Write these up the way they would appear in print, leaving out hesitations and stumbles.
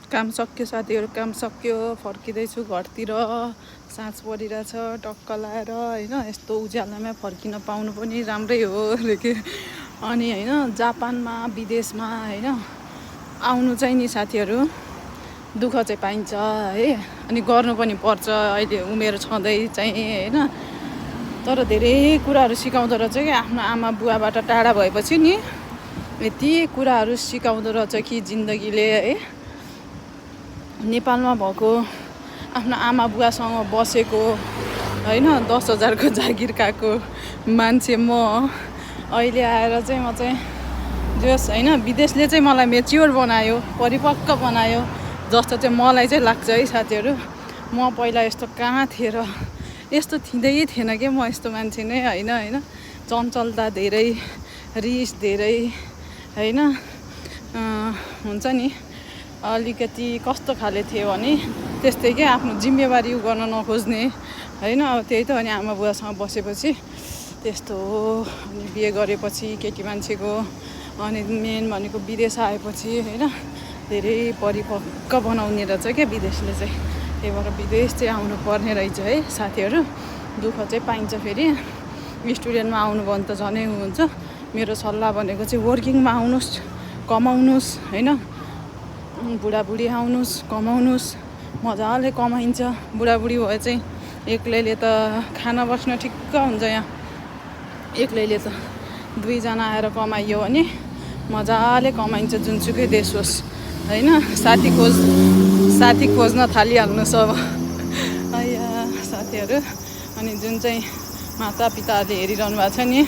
काम सक्यो साथीहरू, काम सक्यो, फर्किँदैछु घरतिर। साँझ परिरहेछ टक्क लाएर होइन। यस्तो उज्यालोमा फर्किन पाउनु पनि राम्रै हो के। अनि होइन जापानमा विदेशमा होइन आउनु चाहिँ नि साथीहरू दुःख चाहिँ पाइन्छ है, अनि गर्नु पनि पर्छ अहिले उमेर छँदै चाहिँ होइन। तर धेरै कुराहरू सिकाउँदो रहेछ कि आफ्नो आमा बुवाबाट टाढा भएपछि नि, यति कुराहरू सिकाउँदो रहेछ कि जिन्दगीले है। नेपालमा भएको आफ्नो आमा बुवासँग बसेको होइन 10,000 को जागिर खाएको मान्छे म अहिले आएर चाहिँ म चाहिँ जस होइन विदेशले चाहिँ मलाई मेच्योर बनायो, परिपक्व बनायो जस्तो चाहिँ मलाई चाहिँ लाग्छ है साथीहरू। म पहिला यस्तो कहाँ थिएँ र, यस्तो थिँदै थिएन कि म यस्तो मान्छे नै होइन। चञ्चलता धेरै, रिस धेरै होइन, हुन्छ नि अलिकति कस्तो खाले थियो भने त्यस्तै के आफ्नो जिम्मेवारी गर्न नखोज्ने होइन। अब त्यही त अनि आमा बुवासँग बसेपछि त्यस्तो हो। अनि बिहे गरेपछि केटी मान्छेको अनि मेन भनेको विदेश आएपछि होइन धेरै परिपक्व बनाउने रहेछ क्या विदेशले चाहिँ। त्यही भएर विदेश चाहिँ आउनु पर्ने रहेछ है साथीहरू। दुःख चाहिँ पाइन्छ फेरि। स्टुडेन्टमा आउनुभयो भने त झनै हुन्छ। मेरो सल्लाह भनेको चाहिँ वर्किङमा आउनुहोस्, कमाउनुहोस् होइन। बुढाबुढी आउनुहोस्, कमाउनुहोस्, मजाले कमाइन्छ। बुढाबुढी भए चाहिँ एक्लैले त खाना बस्न ठिक्क हुन्छ। यहाँ एक्लैले त दुईजना आएर कमाइयो भने मजाले कमाइन्छ जुनसुकै देश होस् होइन। साथी खोज्न थालिहाल्नुहोस् अब साथीहरू। अनि जुन चाहिँ मातापिताहरूले हेरिरहनु भएको छ नि,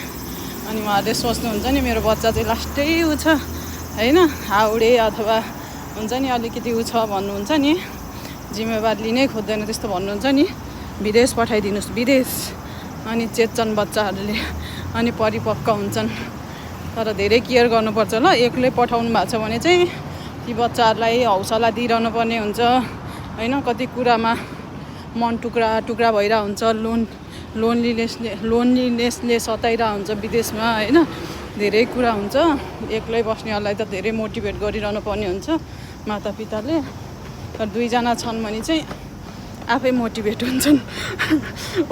अनि उहाँहरूले सोच्नुहुन्छ नि मेरो बच्चा चाहिँ लास्टै ऊ छ होइन, हाउडे अथवा हुन्छ नि अलिकति ऊ छ भन्नुहुन्छ नि, जिम्मेवारी लिनै खोज्दैन त्यस्तो भन्नुहुन्छ नि, विदेश पठाइदिनुहोस् विदेश। अनि चेतन बच्चाहरूले अनि परिपक्व हुन्छन्। तर धेरै केयर गर्नुपर्छ ल। एक्लै पठाउनु भएको छ भने चाहिँ ती बच्चाहरूलाई हौसला दिइरहनु पर्ने हुन्छ होइन। कति कुरामा मन टुक्रा भइरहेको हुन्छ, लोनलिनेसले सताइरहेको हुन्छ विदेशमा होइन। धेरै कुरा हुन्छ। एक्लै बस्नेहरूलाई त धेरै मोटिभेट गरिरहनु पर्ने हुन्छ मातापिताले। तर दुईजना छन् भने चाहिँ आफै मोटिभेट हुन्छन्।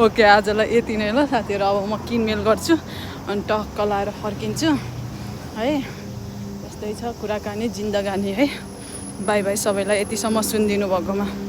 ओके आजलाई यति नै ल साथीहरू। अब म किनमेल गर्छु अनि टक्क लाएर फर्किन्छु है। त्यस्तै छ कुराकानी जिन्दगानी है। बाई बाई सबैलाई यतिसम्म सुनिदिनु भएकोमा।